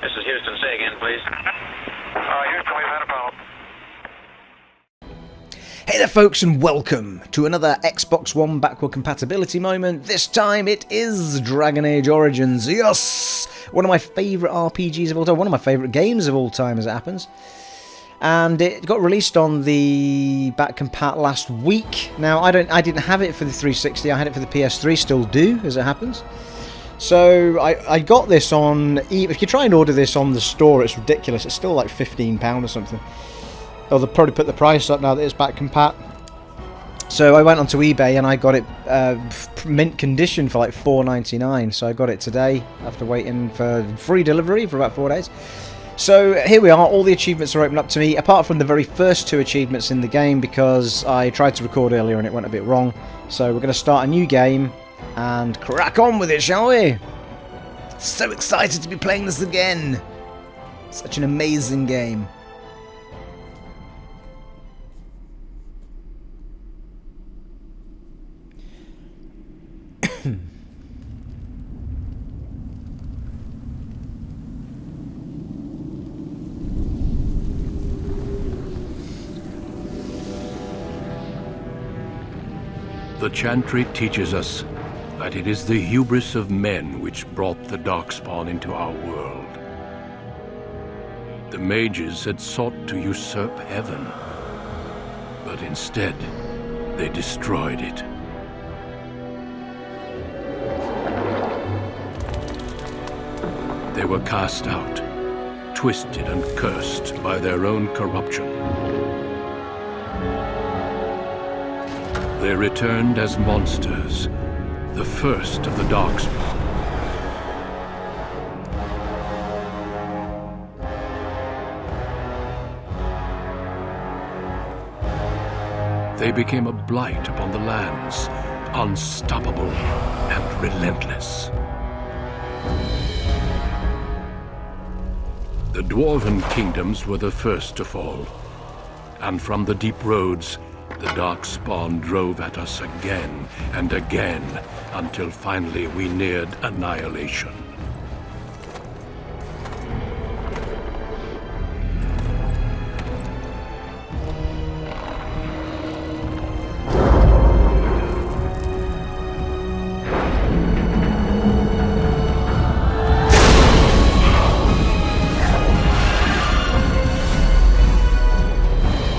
This is Houston. Say again, please. Houston, we've had a problem. Hey there folks, and welcome to another Xbox One backward compatibility moment. This time it is Dragon Age Origins. Yes! One of my favourite RPGs of all time, one of my favourite games of all time as it happens. And it got released on the back compat last week. Now I didn't have it for the 360, I had it for the PS3, still do as it happens. So I got this on, if you try and order this on the store, it's ridiculous, it's still like £15 or something. Oh, they'll probably put the price up now that it's back compat. So I went onto eBay and I got it mint condition for like $4.99. So I got it today after waiting for free delivery for about 4 days. So here we are, all the achievements are open up to me, apart from the very first 2 achievements in the game, because I tried to record earlier and it went a bit wrong. So we're going to start a new game and crack on with it, shall we? So excited to be playing this again. Such an amazing game. The Chantry teaches us that it is the hubris of men which brought the Darkspawn into our world. The mages had sought to usurp heaven, but instead they destroyed it. They were cast out, twisted and cursed by their own corruption. They returned as monsters, the first of the Darkspawn. They became a blight upon the lands, unstoppable and relentless. The Dwarven kingdoms were the first to fall, and from the deep roads, the Darkspawn drove at us again and again, until finally we neared annihilation.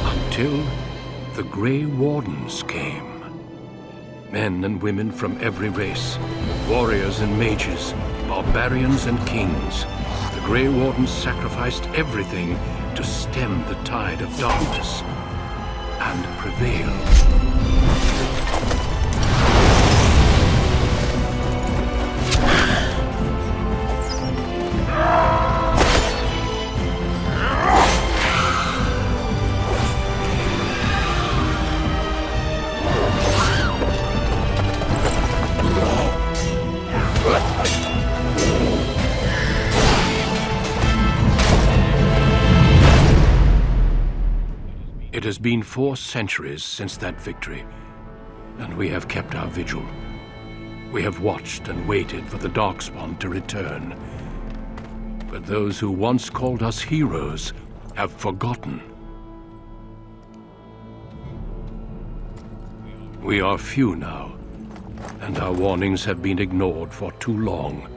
Until the Grey Wardens came. Men and women from every race, warriors and mages, barbarians and kings. The Grey Wardens sacrificed everything to stem the tide of darkness and prevail. It has been 4 centuries since that victory, and we have kept our vigil. We have watched and waited for the Darkspawn to return. But those who once called us heroes have forgotten. We are few now, and our warnings have been ignored for too long.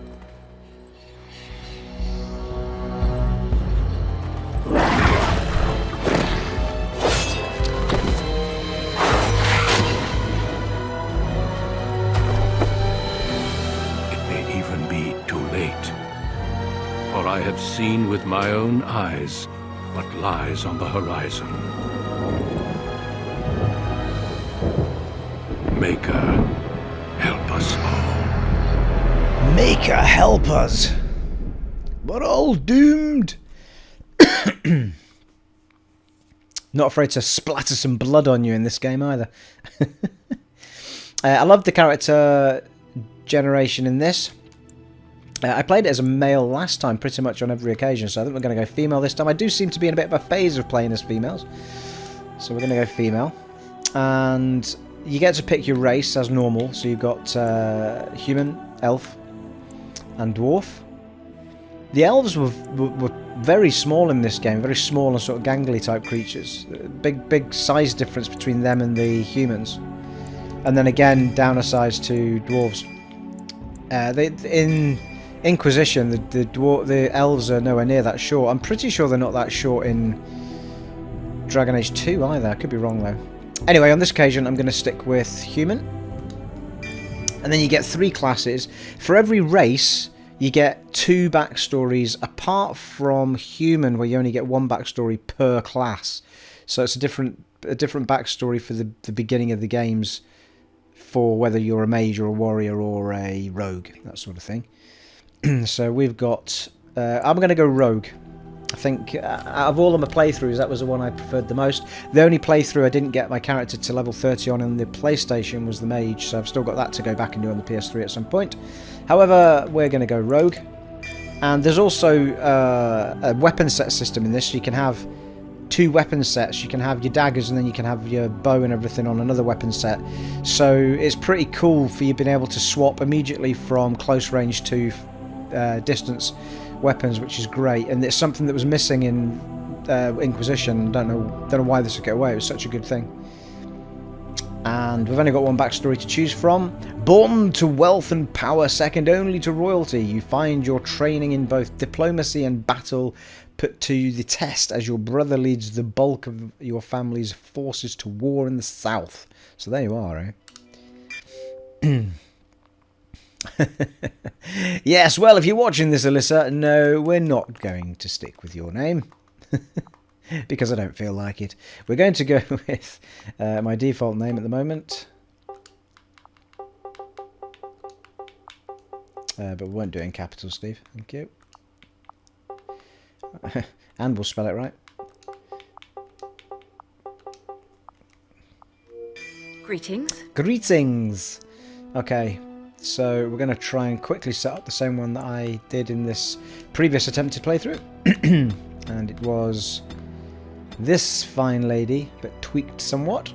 I have seen with my own eyes what lies on the horizon. Maker, help us all. Maker, help us. We're all doomed. Not afraid to splatter some blood on you in this game either. I love the character generation in this. I played it as a male last time, pretty much on every occasion, so I think we're going to go female this time. I do seem to be in a bit of a phase of playing as females, so we're going to go female. And you get to pick your race as normal, so you've got human, elf, and dwarf. The elves were very small in this game, very small and sort of gangly type creatures. Big size difference between them and the humans. And then again, down a size to dwarves. In Inquisition, the elves are nowhere near that short. I'm pretty sure they're not that short in Dragon Age 2 either. I could be wrong though. Anyway, on this occasion, I'm going to stick with human. And then you get 3 classes. For every race, you get 2 backstories, apart from human, where you only get 1 backstory per class. So it's a different backstory for the beginning of the games, for whether you're a mage or a warrior or a rogue, that sort of thing. So we've got... I'm going to go rogue. I think out of all of my playthroughs, that was the one I preferred the most. The only playthrough I didn't get my character to level 30 on in the PlayStation was the mage, so I've still got that to go back and do on the PS3 at some point. However, we're going to go rogue. And there's also a weapon set system in this. You can have 2 weapon sets. You can have your daggers and then you can have your bow and everything on another weapon set. So it's pretty cool for you being able to swap immediately from close range to distance weapons, which is great, and it's something that was missing in Inquisition. Don't know why this would get away. It was such a good thing. And we've only got 1 backstory to choose from. Born to wealth and power, second only to royalty, you find your training in both diplomacy and battle put to the test as your brother leads the bulk of your family's forces to war in the south. So there you are, eh? Yes, well, if you're watching this, Alyssa, no, we're not going to stick with your name. Because I don't feel like it. We're going to go with my default name at the moment. But we won't do it in capitals, Steve. Thank you. And we'll spell it right. Greetings. Greetings! Okay. So we're going to try and quickly set up the same one that I did in this previous attempted playthrough. And it was this fine lady, but tweaked somewhat.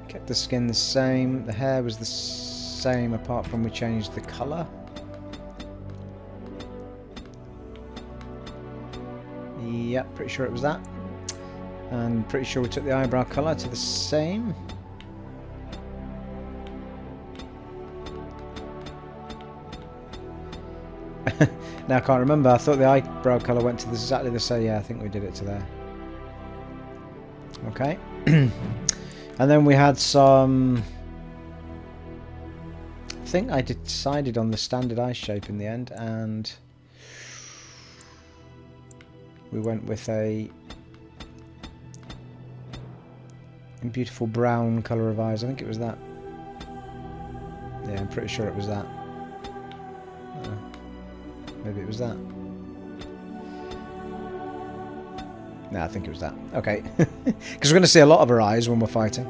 Kept the skin the same. The hair was the same, apart from we changed the colour. Yep, pretty sure it was that. And pretty sure we took the eyebrow colour to the same. Now I can't remember. I thought the eyebrow colour went to exactly the same. Yeah, I think we did it to there. Okay. And then we had some... I think I decided on the standard eye shape in the end, and we went with a beautiful brown colour of eyes. I think it was that. Yeah, I'm pretty sure it was that. Maybe it was that. No, I think it was that. Okay. Because we're going to see a lot of her eyes when we're fighting.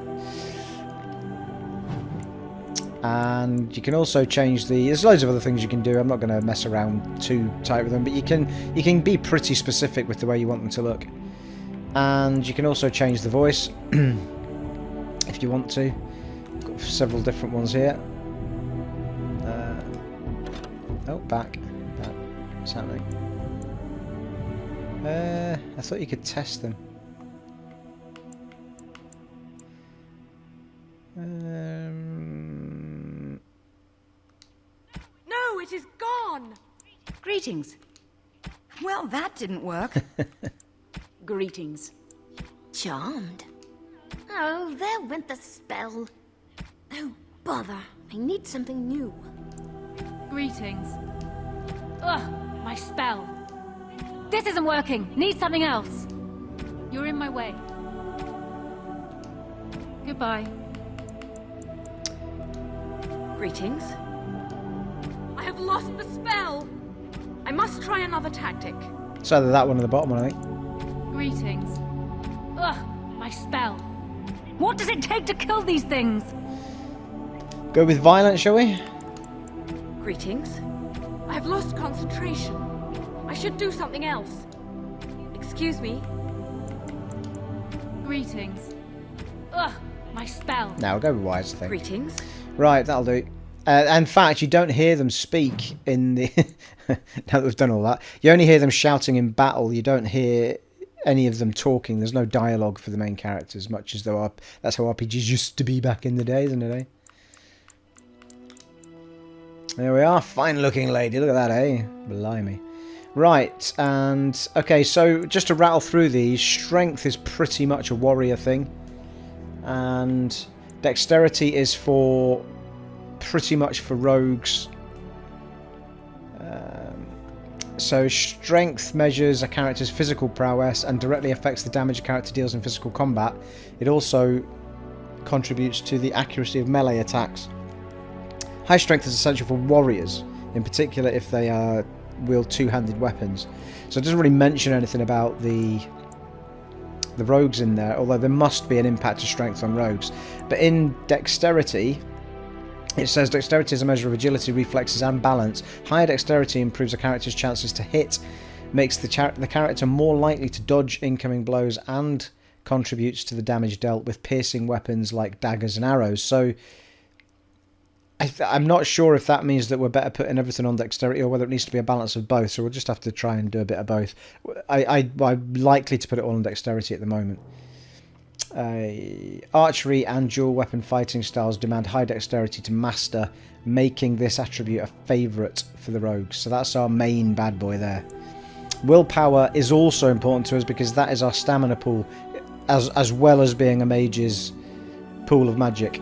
And you can also change the... There's loads of other things you can do. I'm not going to mess around too tight with them, but you can be pretty specific with the way you want them to look. And you can also change the voice if you want to. Got several different ones here. Oh, back. What's happening? I thought you could test them. No, it is gone! Greetings. Well, that didn't work. Greetings. Charmed. Oh, there went the spell. Oh, bother. I need something new. Greetings. Ugh, my spell. This isn't working. Need something else. You're in my way. Goodbye. Greetings. I have lost the spell! I must try another tactic. It's either that one or the bottom one, I think. Greetings. Ugh, my spell. What does it take to kill these things? Go with violent, shall we? Greetings. I have lost concentration. I should do something else. Excuse me. Greetings. Ugh, my spell. Now we'll go with wise, I think. Greetings. Right, that'll do. In fact, you don't hear them speak in the... now that we've done all that, you only hear them shouting in battle. You don't hear any of them talking. There's no dialogue for the main characters, much as though that's how RPGs used to be back in the day, isn't it, eh? There we are, fine-looking lady. Look at that, eh? Blimey. Right, and... okay, so just to rattle through these, strength is pretty much a warrior thing. And dexterity is for... pretty much for rogues. So strength measures a character's physical prowess and directly affects the damage a character deals in physical combat. It also contributes to the accuracy of melee attacks. High strength is essential for warriors, in particular if they wield two-handed weapons. So it doesn't really mention anything about the rogues in there, although there must be an impact of strength on rogues. But in dexterity, it says dexterity is a measure of agility, reflexes and balance. Higher dexterity improves a character's chances to hit, makes the character more likely to dodge incoming blows, and contributes to the damage dealt with piercing weapons like daggers and arrows. So I'm not sure if that means that we're better putting everything on dexterity or whether it needs to be a balance of both. So we'll just have to try and do a bit of both. I'm likely to put it all on dexterity at the moment. Archery and dual weapon fighting styles demand high dexterity to master, making this attribute a favourite for the rogues. So that's our main bad boy there. Willpower is also important to us because that is our stamina pool, as well as being a mage's pool of magic.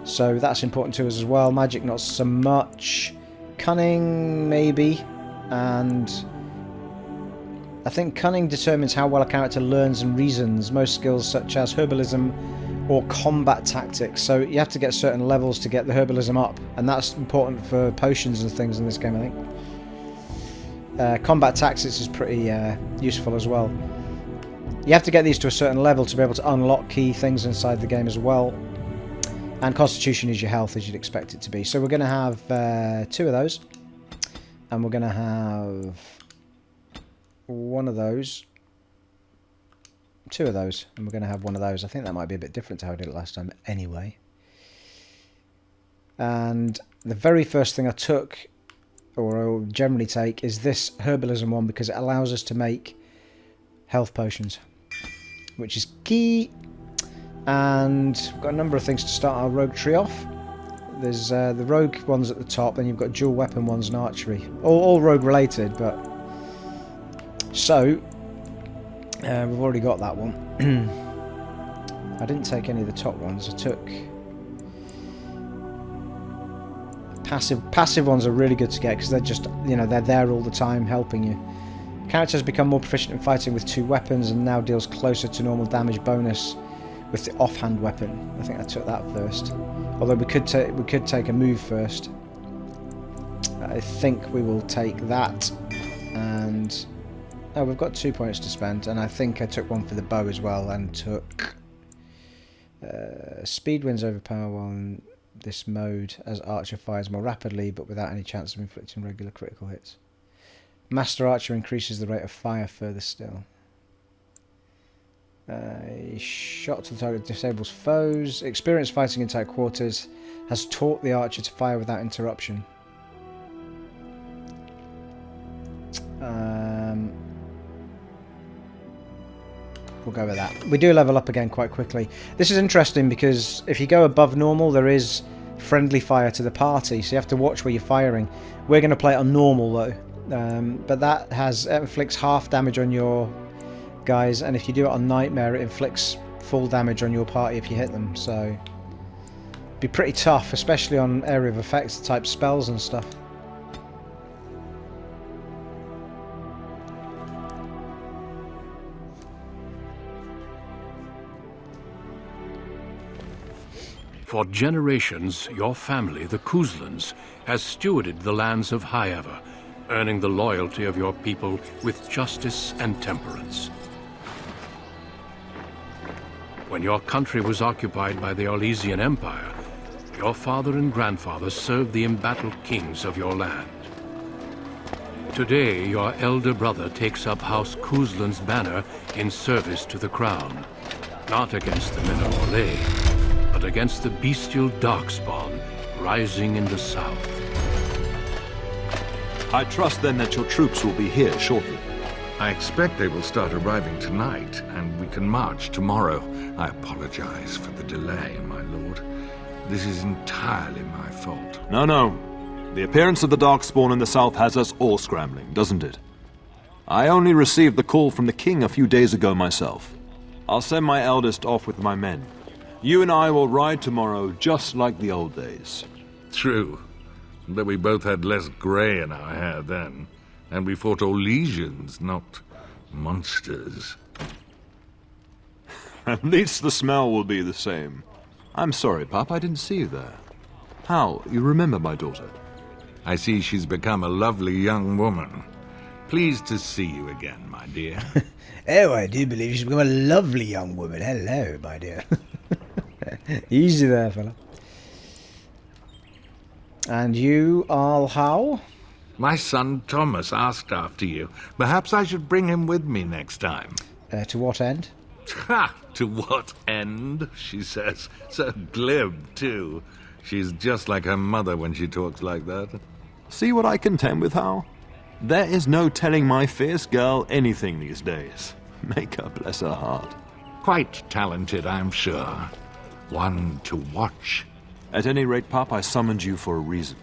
So that's important to us as well. Magic not so much. Cunning maybe, and I think cunning determines how well a character learns and reasons. Most skills such as herbalism or combat tactics. So you have to get certain levels to get the herbalism up, and that's important for potions and things in this game, I think. Combat tactics is pretty useful as well. You have to get these to a certain level to be able to unlock key things inside the game as well. And constitution is your health, as you'd expect it to be. So we're going to have 2 of those. And we're going to have 1 of those. 2 of those. And we're going to have 1 of those. I think that might be a bit different to how I did it last time anyway. And the very first thing I took, or I will generally take, is this herbalism one, because it allows us to make health potions, which is key. And we've got a number of things to start our rogue tree off. There's the rogue ones at the top, then you've got dual weapon ones and archery. All rogue related, but... So, we've already got that one. I didn't take any of the top ones. I took... Passive ones are really good to get, because they're just, you know, they're there all the time helping you. Character has become more proficient in fighting with 2 weapons and now deals closer to normal damage bonus with the offhand weapon. I think I took that first. Although we could take a move first. I think we will take that. And oh, we've got 2 points to spend, and I think I took 1 for the bow as well, and took speed wins overpower while in this mode as Archer fires more rapidly but without any chance of inflicting regular critical hits. Master Archer increases the rate of fire further still. Shot to the target disables foes. Experience fighting in tight quarters has taught the archer to fire without interruption. We'll go with that. We do level up again quite quickly. This is interesting because if you go above normal, there is friendly fire to the party, so you have to watch where you're firing. We're going to play it on normal though, but that inflicts half damage on your guys, and if you do it on Nightmare, it inflicts full damage on your party if you hit them, so be pretty tough, especially on area of effects type spells and stuff. For generations, your family, the Couslands, has stewarded the lands of Highever, earning the loyalty of your people with justice and temperance. When your country was occupied by the Orlesian Empire, your father and grandfather served the embattled kings of your land. Today, your elder brother takes up House Cousland's banner in service to the crown, not against the men of Orlais, but against the bestial darkspawn rising in the south. I trust then that your troops will be here shortly. I expect they will start arriving tonight, and we can march tomorrow. I apologize for the delay, my lord. This is entirely my fault. No. The appearance of the Darkspawn in the south has us all scrambling, doesn't it? I only received the call from the king a few days ago myself. I'll send my eldest off with my men. You and I will ride tomorrow just like the old days. True. But we both had less grey in our hair then. And we fought all legions, not monsters. At least the smell will be the same. I'm sorry, Pop, I didn't see you there. How? You remember my daughter? I see she's become a lovely young woman. Pleased to see you again, my dear. Oh, I do believe she's become a lovely young woman. Hello, my dear. Easy there, fella. And you, Arl Howe? My son Thomas asked after you. Perhaps I should bring him with me next time. To what end? Ha! To what end, she says. So glib, too. She's just like her mother when she talks like that. See what I contend with, Hal? There is no telling my fierce girl anything these days. Make her bless her heart. Quite talented, I'm sure. One to watch. At any rate, Pop, I summoned you for a reason.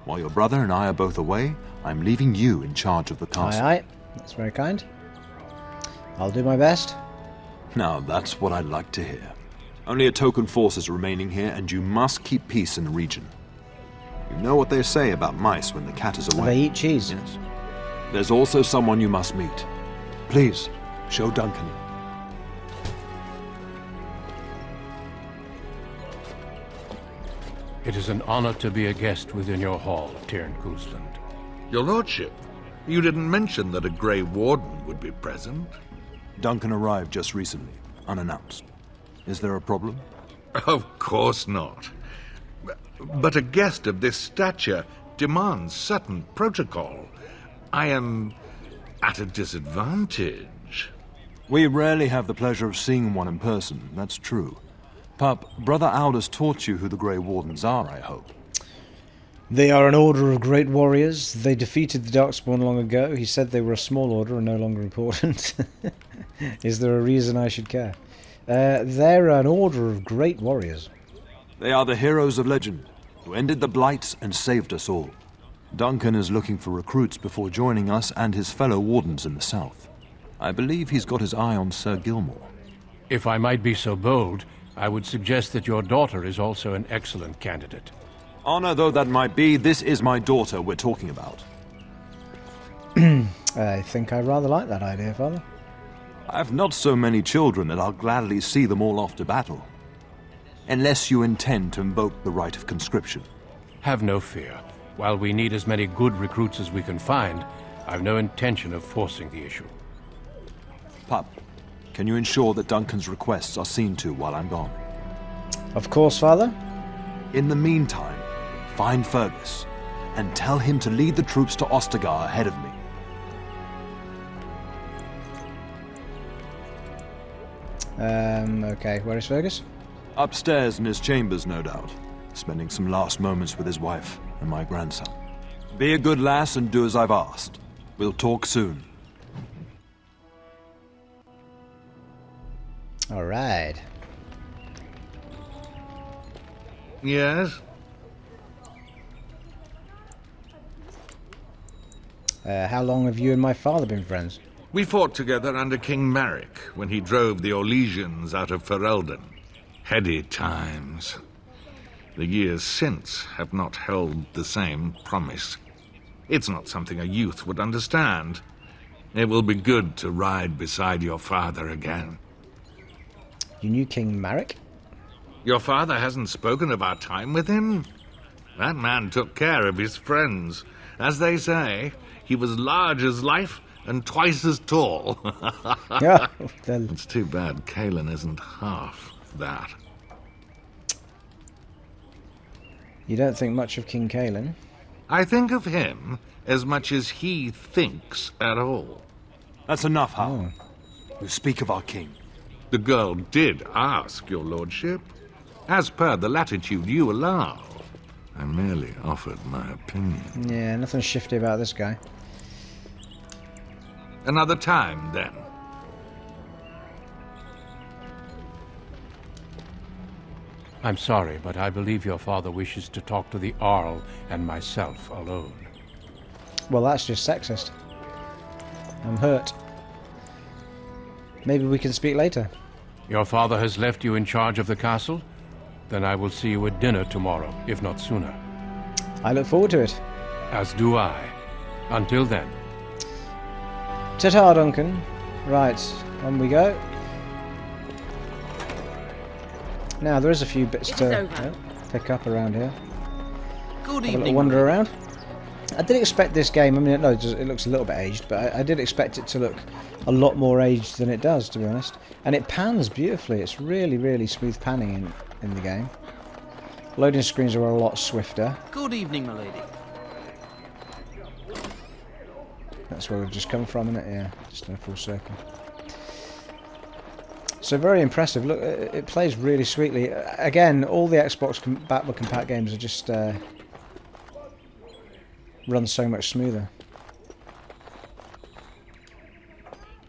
While your brother and I are both away, I'm leaving you in charge of the castle. Aye. That's very kind. I'll do my best. Now, that's what I'd like to hear. Only a token force is remaining here, and you must keep peace in the region. You know what they say about mice when the cat is away. They eat cheese. Yes. There's also someone you must meet. Please, show Duncan. It is an honor to be a guest within your hall, Tyrn Cousland. Your lordship, you didn't mention that a Grey Warden would be present. Duncan arrived just recently, unannounced. Is there a problem? Of course not. But a guest of this stature demands certain protocol. I am at a disadvantage. We rarely have the pleasure of seeing one in person, that's true. Pup, Brother Aldous taught you who the Grey Wardens are, I hope. They are an order of great warriors. They defeated the Darkspawn long ago. He said they were a small order and no longer important. Is there a reason I should care? They're an order of great warriors. They are the heroes of legend, who ended the Blights and saved us all. Duncan is looking for recruits before joining us and his fellow wardens in the south. I believe he's got his eye on Sir Gilmore. If I might be so bold, I would suggest that your daughter is also an excellent candidate. Honor though that might be, this is my daughter we're talking about. I think I rather like that idea, Father. I've not so many children that I'll gladly see them all off to battle. Unless you intend to invoke the right of conscription. Have no fear. While we need as many good recruits as we can find, I've no intention of forcing the issue. Pup, can you ensure that Duncan's requests are seen to while I'm gone? Of course, Father. In the meantime, find Fergus and tell him to lead the troops to Ostagar ahead of me. Okay, where is Fergus? Upstairs in his chambers, no doubt. Spending some last moments with his wife and my grandson. Be a good lass and do as I've asked. We'll talk soon. All right. Yes? How long have you and my father been friends? We fought together under King Maric when he drove the Orlesians out of Ferelden. Heady times. The years since have not held the same promise. It's not something a youth would understand. It will be good to ride beside your father again. You knew King Maric? Your father hasn't spoken of our time with him? That man took care of his friends. As they say, he was large as life and twice as tall. Yeah. It's too bad Kalen isn't half that. You don't think much of King Kalen? I think of him as much as he thinks at all. That's enough, Hal. You speak of our king. The girl did ask, your lordship, as per the latitude you allow. I merely offered my opinion. Yeah, nothing shifty about this guy. Another time, then. I'm sorry, but I believe your father wishes to talk to the Arl and myself alone. Well, that's just sexist. I'm hurt. Maybe we can speak later. Your father has left you in charge of the castle? Then I will see you at dinner tomorrow, if not sooner. I look forward to it. As do I. Until then. Ta-ta, Duncan. Right, on we go. Now, there is a few bits to pick up around here. Good Have a evening. little wander around. I did expect this game, I mean, no, it looks a little bit aged, but I did expect it to look a lot more aged than it does, to be honest. And it pans beautifully. It's really, really smooth panning in the game. Loading screens are a lot swifter. Good evening, my lady. That's where we've just come from, isn't it? Yeah, just in a full circle. So very impressive. Look, it plays really sweetly. Again, all the Xbox backward compat games are just run so much smoother.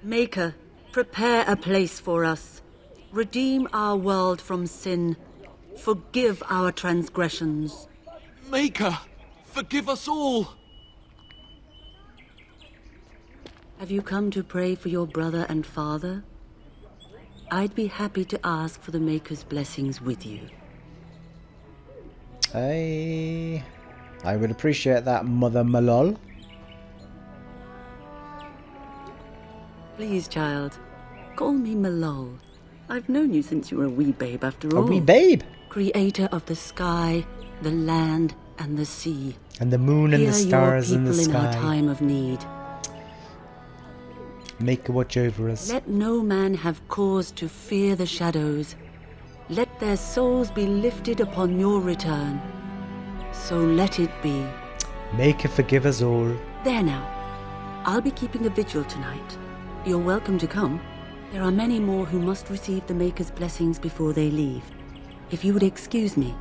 Maker, prepare a place for us. Redeem our world from sin. Forgive our transgressions. Maker, forgive us all. Have you come to pray for your brother and father? I'd be happy to ask for the Maker's blessings with you. I would appreciate that, Mother Malol. Please, child, call me Malol. I've known you since you were a wee babe, after all. A wee babe? Creator of the sky, the land, and the sea. And the moon and Hear the stars your in the people sky. in our time of need. Make a watch over us. Let no man have cause to fear the shadows. Let their souls be lifted upon your return. So let it be. Make a forgive us all. There now. I'll be keeping a vigil tonight. You're welcome to come. There are many more who must receive the Maker's blessings before they leave. If you would excuse me.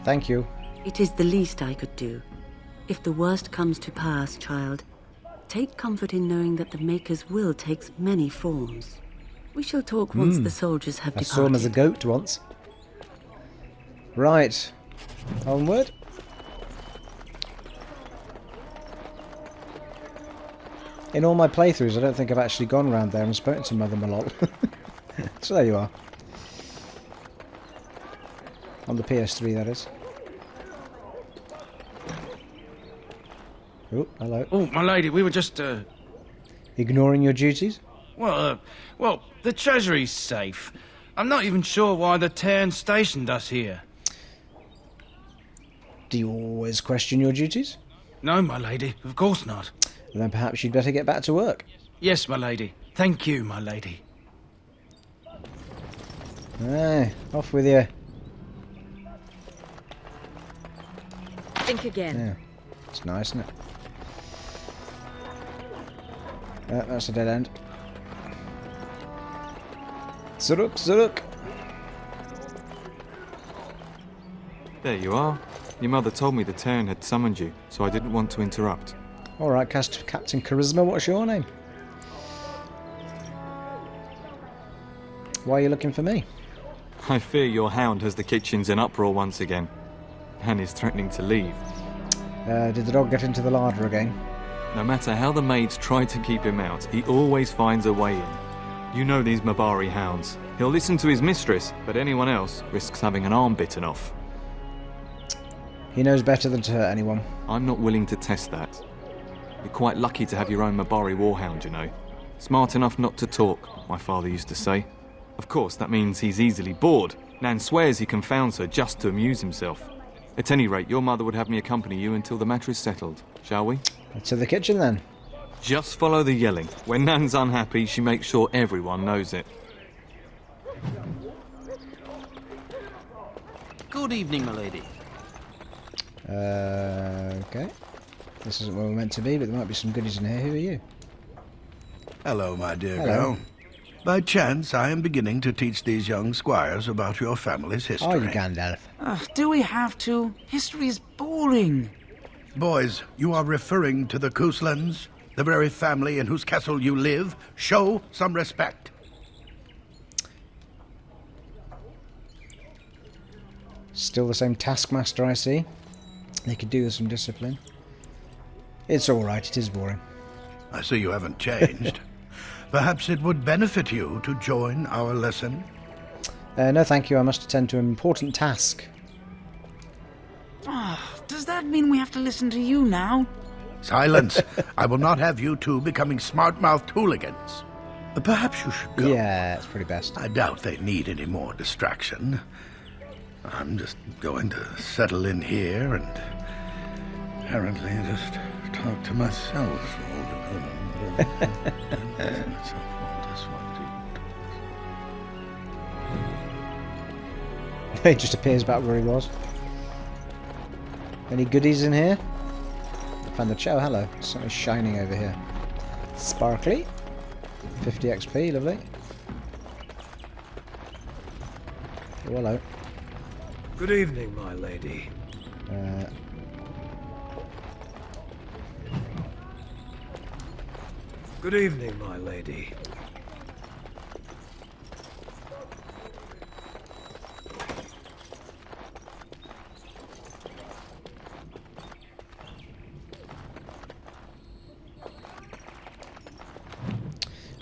Thank you. It is the least I could do. If the worst comes to pass, child, take comfort in knowing that the Maker's will takes many forms. We shall talk once the soldiers have I departed. saw him as a goat once. Right. Onward. In all my playthroughs, I don't think I've actually gone round there and spoken to Mother Malol. So there you are. On the PS3, that is. Oh, hello. Oh, my lady, we were just, Ignoring your duties? well, the treasury's safe. I'm not even sure why the town stationed us here. Do you always question your duties? No, my lady, of course not. Then perhaps you'd better get back to work. Yes, my lady. Thank you, my lady. Aye, off with you. Think again. Yeah, it's nice, isn't it? That's a dead end. Zuruk, Zuruk. There you are. Your mother told me the town had summoned you, so I didn't want to interrupt. Alright, Captain Charisma, what's your name? Why are you looking for me? I fear your hound has the kitchens in uproar once again, and is threatening to leave. Did the dog get into the larder again? No matter how the maids try to keep him out, he always finds a way in. You know these Mabari hounds. He'll listen to his mistress, but anyone else risks having an arm bitten off. He knows better than to hurt anyone. I'm not willing to test that. You're quite lucky to have your own Mabari warhound, you know. Smart enough not to talk, my father used to say. Of course, that means he's easily bored. Nan swears he confounds her just to amuse himself. At any rate, your mother would have me accompany you until the matter is settled, shall we? To the kitchen then. Just follow the yelling. When Nan's unhappy, she makes sure everyone knows it. Good evening, my lady. Okay. This isn't where we're meant to be, but there might be some goodies in here. Who are you? Hello, my dear Hello. girl. By chance, I am beginning to teach these young squires about your family's history. Oh, you Gandalf. Do we have to? History is boring. Boys, you are referring to the Couslands, the very family in whose castle you live. Show some respect. Still the same taskmaster, I see. They could do with some discipline. It's alright, it is boring. I see you haven't changed. Perhaps it would benefit you to join our lesson? No, thank you. I must attend to an important task. Does that mean we have to listen to you now? Silence! I will not have you two becoming smart-mouthed hooligans. Perhaps you should go. Yeah, it's pretty best. I doubt they need any more distraction. I'm just going to settle in here and apparently just talk to myself all the time. He just appears back where he was. Any goodies in here? Found the oh, hello. Something shining over here. Sparkly. 50 XP, lovely. Oh, hello. Good evening, my lady. Good evening, my lady.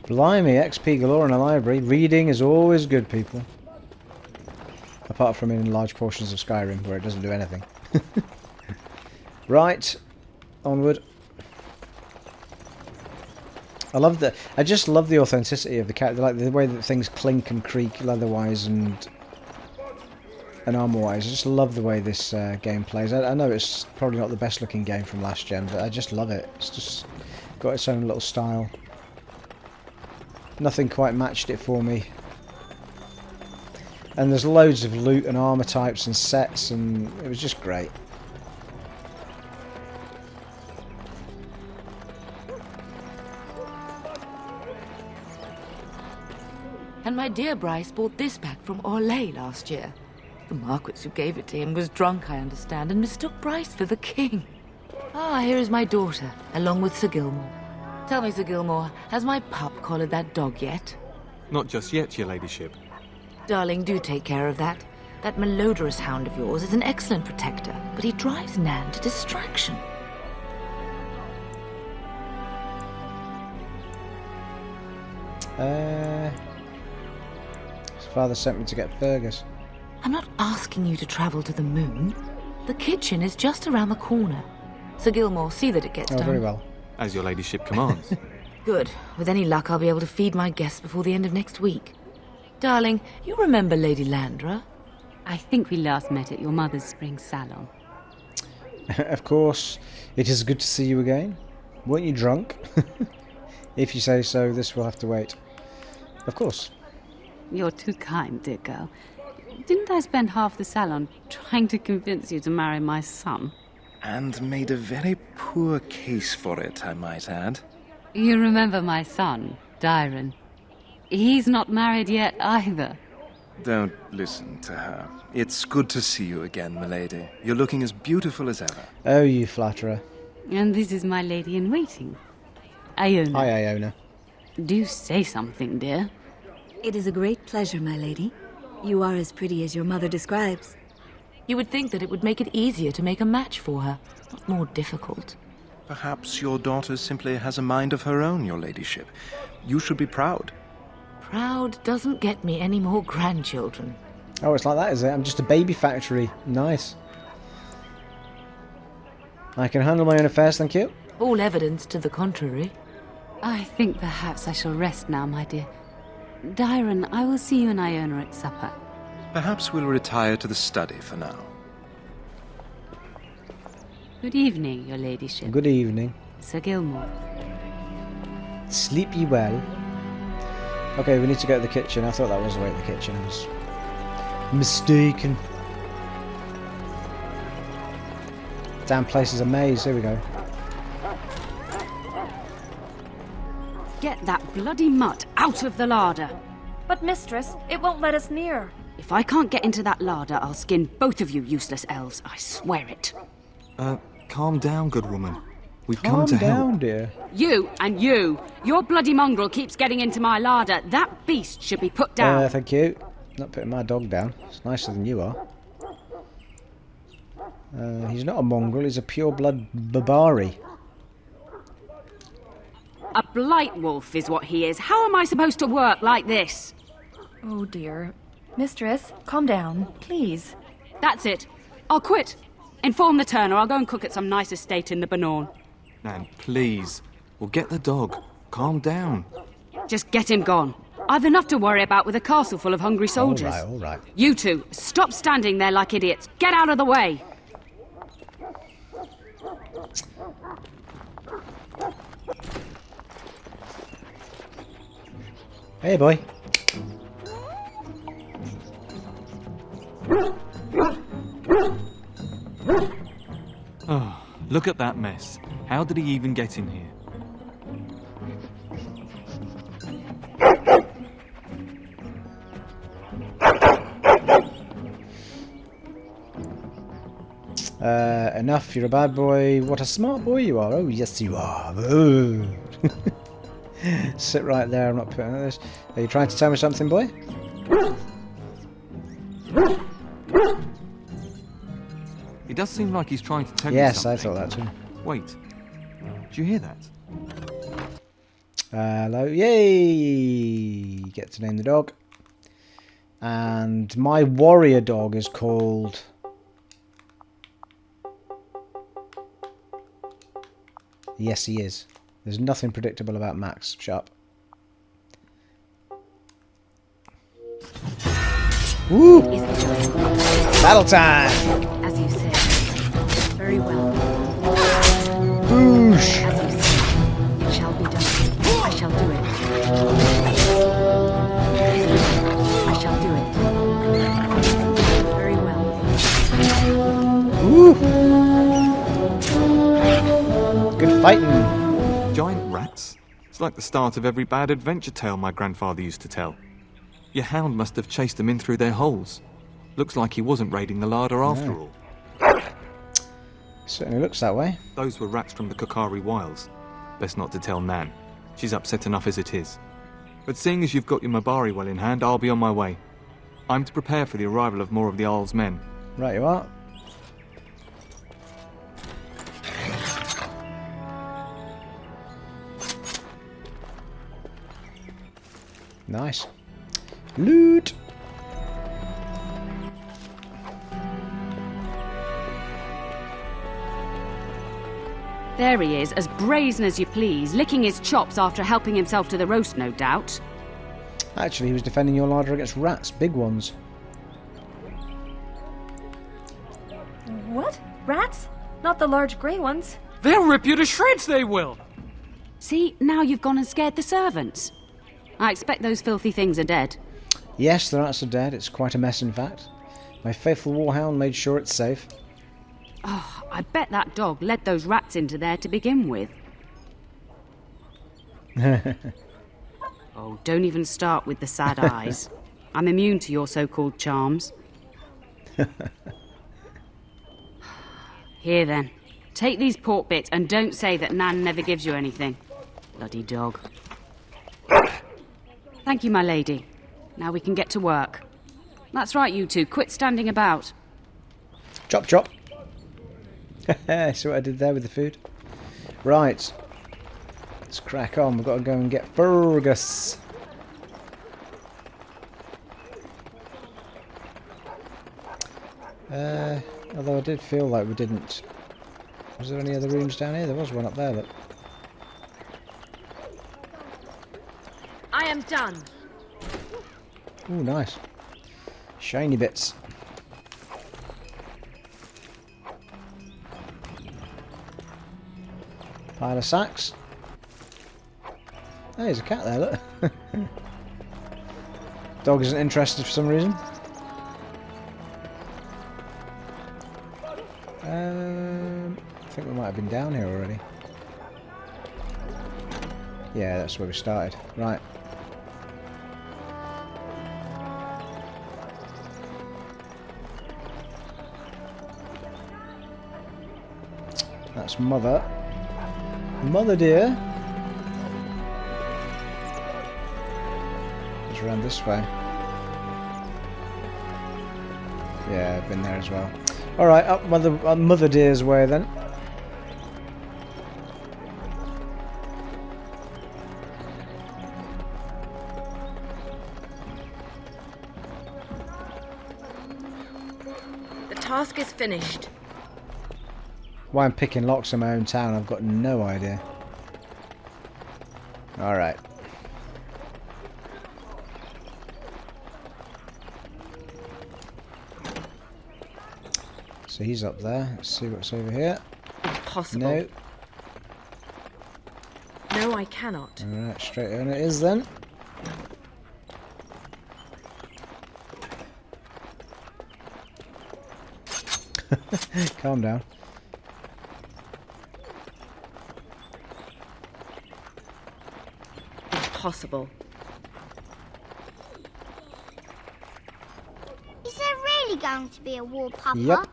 Blimey, XP galore in a library. Reading is always good, people. Apart from in large portions of Skyrim, where it doesn't do anything. Right, onward. I just love the authenticity of the character, like the way that things clink and creak leather-wise and armor-wise. I just love the way this game plays. I know it's probably not the best-looking game from last gen, but I just love it. It's just got its own little style. Nothing quite matched it for me. And there's loads of loot and armor types and sets, and it was just great. And my dear Bryce bought this back from Orlais last year. The Marquis who gave it to him was drunk, I understand, and mistook Bryce for the king. Ah, here is my daughter, along with Sir Gilmore. Tell me, Sir Gilmore, has my pup collared that dog yet? Not just yet, your ladyship. Darling, do take care of that. That malodorous hound of yours is an excellent protector, but he drives Nan to distraction. His father sent me to get Fergus. I'm not asking you to travel to the moon. The kitchen is just around the corner. Sir Gilmore, see that it gets done. Very well. As your ladyship commands. Good. With any luck, I'll be able to feed my guests before the end of next week. Darling, you remember Lady Landra? I think we last met at your mother's spring salon. Of course. It is good to see you again. Weren't you drunk? If you say so, this will have to wait. Of course. You're too kind, dear girl. Didn't I spend half the salon trying to convince you to marry my son? And made a very poor case for it, I might add. You remember my son, Dyron. He's not married yet either. Don't listen to her. It's good to see you again, milady. You're looking as beautiful as ever. Oh, you flatterer. And this is my lady-in-waiting, Iona. Hi, Iona. Do say something, dear. It is a great pleasure, my lady. You are as pretty as your mother describes. You would think that it would make it easier to make a match for her, not more difficult. Perhaps your daughter simply has a mind of her own, your ladyship. You should be proud. Proud doesn't get me any more grandchildren. Oh, it's like that, is it? I'm just a baby factory. Nice. I can handle my own affairs, thank you. All evidence to the contrary. I think perhaps I shall rest now, my dear. Dyron, I will see you and Iona at supper. Perhaps we'll retire to the study for now. Good evening, your ladyship. Good evening. Sir Gilmore. Sleep ye well. Okay, we need to go to the kitchen. I thought that was the way to the kitchen. I was mistaken. Damn place is a maze. Here we go. Get that bloody mutt out of the larder. But mistress, it won't let us near. If I can't get into that larder, I'll skin both of you useless elves. I swear it. Calm down, good woman. We've come to help. Calm down, dear. You and you. Your bloody mongrel keeps getting into my larder. That beast should be put down. Thank you. Not putting my dog down. It's nicer than you are. He's not a mongrel, he's a pure-blood Mabari. A blight wolf is what he is. How am I supposed to work like this? Oh dear. Mistress, calm down, please. That's it. I'll quit. Inform the turner. I'll go and cook at some nice estate in the Banorn. Nan, please. We'll get the dog. Calm down. Just get him gone. I've enough to worry about with a castle full of hungry soldiers. All right. You two, stop standing there like idiots. Get out of the way. Hey, boy. Oh, look at that mess. How did he even get in here? Enough, you're a bad boy. What a smart boy you are. Oh, yes, you are. Oh. Sit right there, I'm not putting this. Are you trying to tell me something, boy? It does seem like he's trying to tell you yes, something. I thought that too. Wait, do you hear that? Hello, yay! Get to name the dog. And my warrior dog is called... Yes, he is. There's nothing predictable about Max. Shut up. Woo! Battle time! As you said. Very well. Boosh! As you said. It shall be done. I shall do it. I shall do it. Very well. Woo! Good fighting. Giant rats? It's like the start of every bad adventure tale my grandfather used to tell. Your hound must have chased them in through their holes. Looks like he wasn't raiding the larder after all. Certainly looks that way. Those were rats from the Kokari Wilds. Best not to tell Nan. She's upset enough as it is. But seeing as you've got your Mabari well in hand, I'll be on my way. I'm to prepare for the arrival of more of the Isle's men. Right you are. Nice. Loot! There he is, as brazen as you please, licking his chops after helping himself to the roast, no doubt. Actually, he was defending your larder against rats, big ones. What? Rats? Not the large grey ones? They'll rip you to shreds, they will! See, now you've gone and scared the servants. I expect those filthy things are dead. Yes, the rats are dead. It's quite a mess, in fact. My faithful warhound made sure it's safe. Oh, I bet that dog led those rats into there to begin with. Oh, don't even start with the sad eyes. I'm immune to your so-called charms. Here then, take these pork bits and don't say that Nan never gives you anything. Bloody dog. Thank you, my lady. Now we can get to work. That's right, you two. Quit standing about. Chop, chop. See what I did there with the food? Right. Let's crack on. We've got to go and get Fergus. Although I did feel like we didn't... Was there any other rooms down here? There was one up there, look. I am done. Ooh, nice. Shiny bits. Pile of sacks. Oh, there's a cat there, look. Dog isn't interested for some reason. I think we might have been down here already. Yeah, that's where we started. Right. That's Mother. Mother dear. It's around this way. Yeah, I've been there as well. Alright, up Mother dear's way then. The task is finished. Why I'm picking locks in my own town, I've got no idea. Alright. So he's up there. Let's see what's over here. Impossible. No. No, I cannot. Alright, straight on it is then. Calm down. Impossible. Is there really going to be a war, Papa? Yep.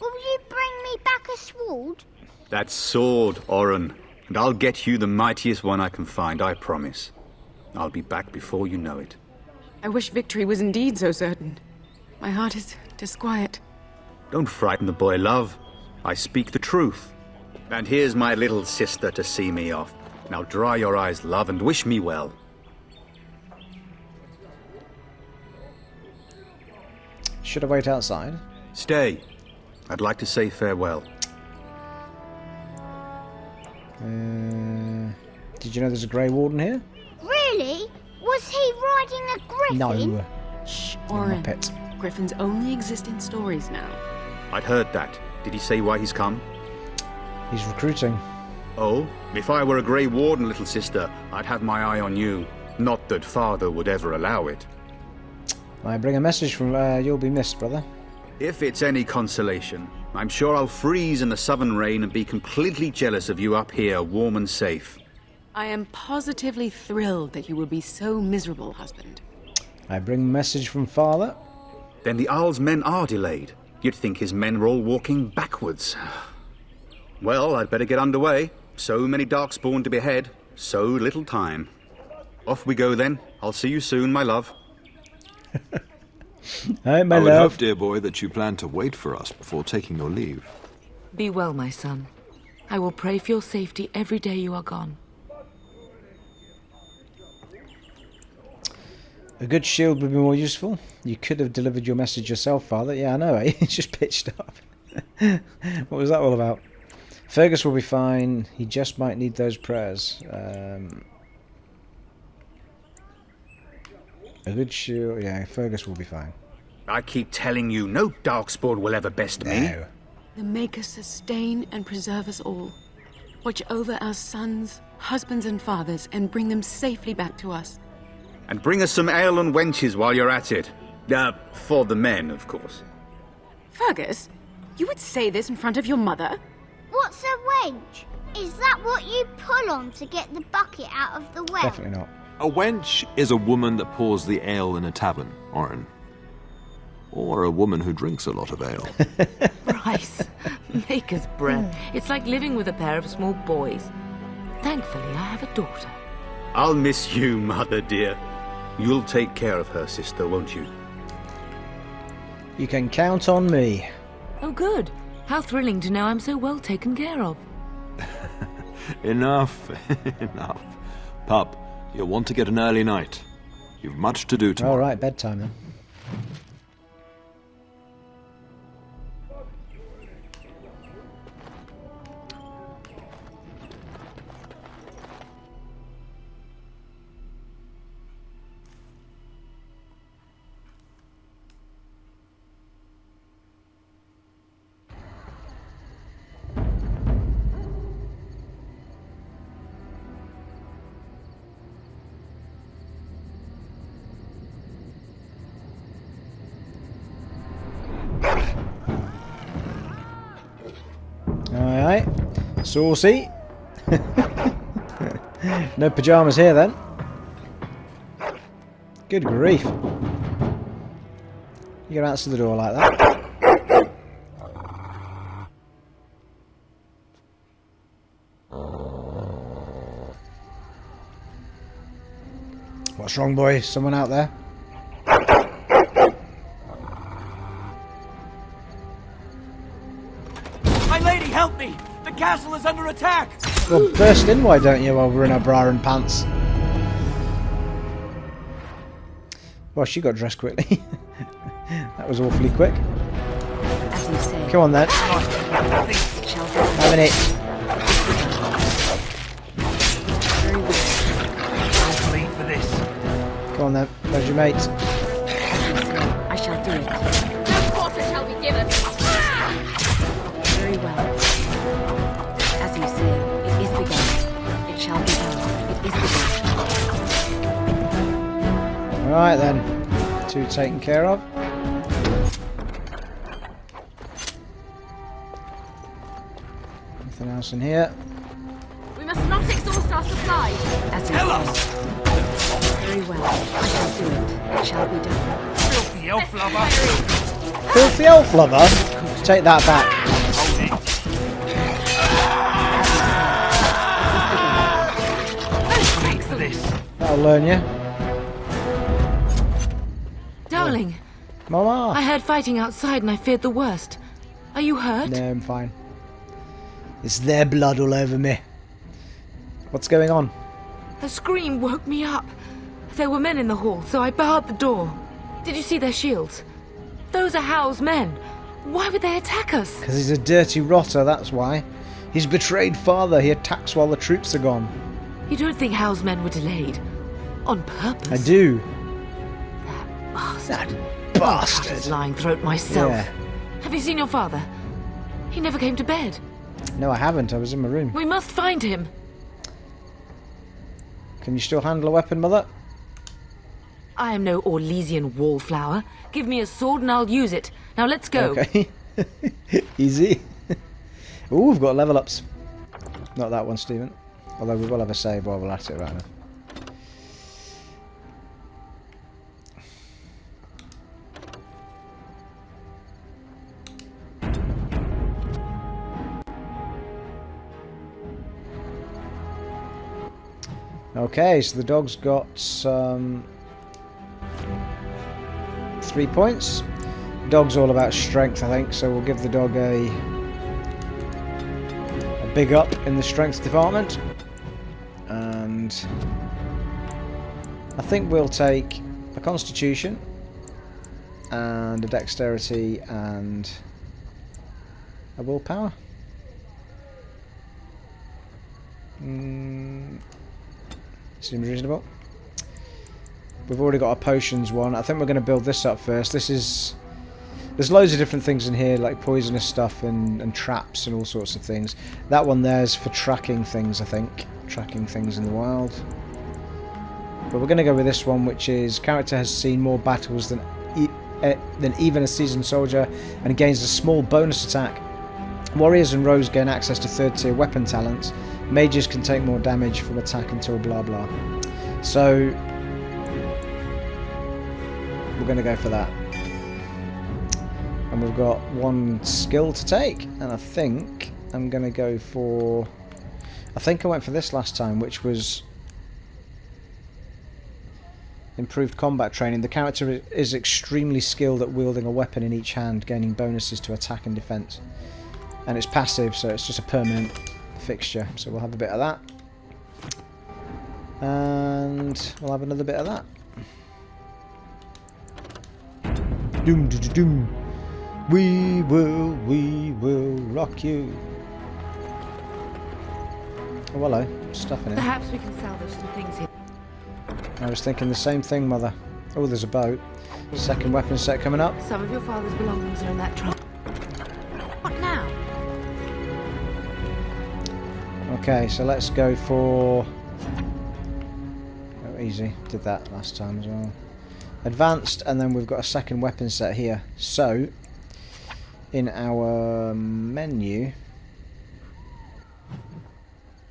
Will you bring me back a sword? That sword, Oren. And I'll get you the mightiest one I can find, I promise. I'll be back before you know it. I wish victory was indeed so certain. My heart is disquiet. Don't frighten the boy, love. I speak the truth. And here's my little sister to see me off. Now dry your eyes, love, and wish me well. Should I wait outside? Stay. I'd like to say farewell. Did you know there's a Grey Warden here? Really? Was he riding a griffin? No. Shh, Oren. Pet. Griffins only exist in stories now. I'd heard that. Did he say why he's come? He's recruiting. Oh, if I were a Grey Warden, little sister, I'd have my eye on you. Not that Father would ever allow it. I bring a message from you'll be missed, brother. If it's any consolation, I'm sure I'll freeze in the southern rain and be completely jealous of you up here, warm and safe. I am positively thrilled that you will be so miserable, husband. I bring a message from Father. Then the Owl's men are delayed. You'd think his men were all walking backwards. Well, I'd better get underway. So many Darkspawn to behead, so little time. Off we go then. I'll see you soon, my love. Hi, my I would love. hope, dear boy, that you plan to wait for us before taking your leave. Be well, my son. I will pray for your safety every day you are gone. A good shield would be more useful. You could have delivered your message yourself, Father. Yeah, I know, eh? He just pitched up. What was that all about? Fergus will be fine. He just might need those prayers. A good shield. Yeah, Fergus will be fine. I keep telling you, no Darkspawn will ever best me. The Maker sustain and preserve us all. Watch over our sons, husbands and fathers, and bring them safely back to us. And bring us some ale and wenches while you're at it. For the men, of course. Fergus, you would say this in front of your mother? What's a wench? Is that what you pull on to get the bucket out of the well? Definitely not. A wench is a woman that pours the ale in a tavern, Oren. Or a woman who drinks a lot of ale. Bryce, Maker's breath. It's like living with a pair of small boys. Thankfully, I have a daughter. I'll miss you, Mother dear. You'll take care of her, sister, won't you? You can count on me. Oh, good. How thrilling to know I'm so well taken care of. Enough. Enough. Pup, you'll want to get an early night. You've much to do tomorrow. All right, bedtime then. Alright. Saucy. No pyjamas here then. Good grief. You go answer the door like that. What's wrong, boy? Someone out there? My lady, help me! The castle is under attack! Well, burst in, why don't you, while we're in our bra and pants? Well, she got dressed quickly. That was awfully quick. As you say. Come on then. Having it. I'll bleed for this. Come on then. Where's your mate? I shall do it. No quarter shall be given. Very well. As you say, it is begun. It shall be done. It is begun. Alright then. Two taken care of. Nothing else in here. We must not exhaust our supplies. As you say. Very well. I shall do it. It shall be done. Filthy elf lover! Filthy elf lover? Take that back. Thanks for this. That'll learn you. Darling, Mama! I heard fighting outside and I feared the worst. Are you hurt? No, I'm fine. It's their blood all over me. What's going on? A scream woke me up. There were men in the hall, so I barred the door. Did you see their shields? Those are Hal's men. Why would they attack us? Because he's a dirty rotter, that's why. He's betrayed father. He attacks while the troops are gone. You don't think Hal's men were delayed? On purpose? I do. Bastard. That bastard. His lying throat myself. Yeah. Have you seen your father? He never came to bed. No, I haven't. I was in my room. We must find him. Can you still handle a weapon, mother? I am no Orlesian wallflower. Give me a sword and I'll use it. Now let's go. Okay. Easy. Ooh, we've got level ups. Not that one, Stephen. Although we will have a save while we're at it right now. Okay, so the dog's got 3 points. Dog's all about strength, I think, so we'll give the dog a big up in the strength department. And I think we'll take a constitution and a dexterity and a willpower. Seems reasonable. We've already got a potions one. I think we're going to build this up first. There's loads of different things in here, like poisonous stuff and traps and all sorts of things. That one there is for tracking things, I think. Tracking things in the wild. But we're going to go with this one, which is character has seen more battles than even a seasoned soldier and gains a small bonus attack. Warriors and rogues gain access to third tier weapon talents. Mages can take more damage from attack until blah blah. So we're going to go for that. And we've got one skill to take, and I think I'm going to go for... I think I went for this last time, which was improved combat training. The character is extremely skilled at wielding a weapon in each hand, gaining bonuses to attack and defense. And it's passive, so it's just a permanent fixture. So we'll have a bit of that. And we'll have another bit of that. Doom doom doom. We will rock you. Oh, hello. Stuff in it. Perhaps we can salvage some things here. I was thinking the same thing, Mother. Oh, there's a boat. Second weapon set coming up. Some of your father's belongings are in that trunk. What now? Okay, so let's go for... Oh, easy. Did that last time as well. Advanced, and then we've got a second weapon set here. So, in our menu...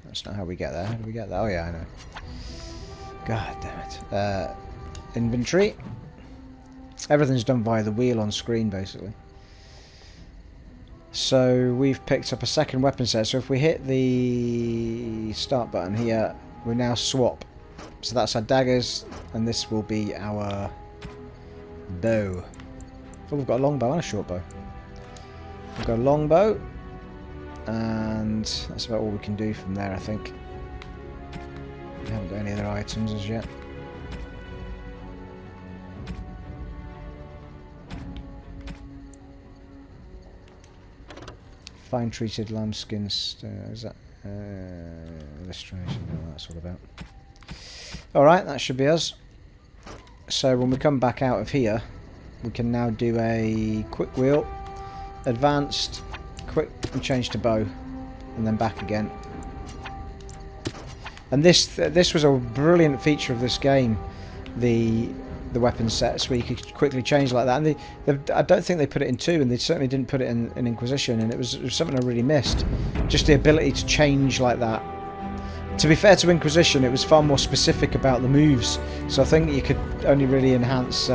That's not how we get there. How do we get there? Oh yeah, I know. God damn it. Inventory. Everything's done via the wheel on screen, basically. So we've picked up a second weapon set. So if we hit the start button here, we now swap. So that's our daggers, and this will be our bow. Oh, we've got a long bow and a short bow. We've got a long bow, and that's about all we can do from there, I think. We haven't got any other items as yet. Fine treated lambskins. Is that illustration? No, that's all about. Alright, that should be us. So when we come back out of here, we can now do a quick wheel, advanced, quick, and change to bow, and then back again. And this was a brilliant feature of this game, the weapon sets where you could quickly change like that. And I don't think they put it in 2, and they certainly didn't put it in Inquisition, and it was something I really missed. Just the ability to change like that. To be fair to Inquisition, it was far more specific about the moves, so I think you could only really enhance...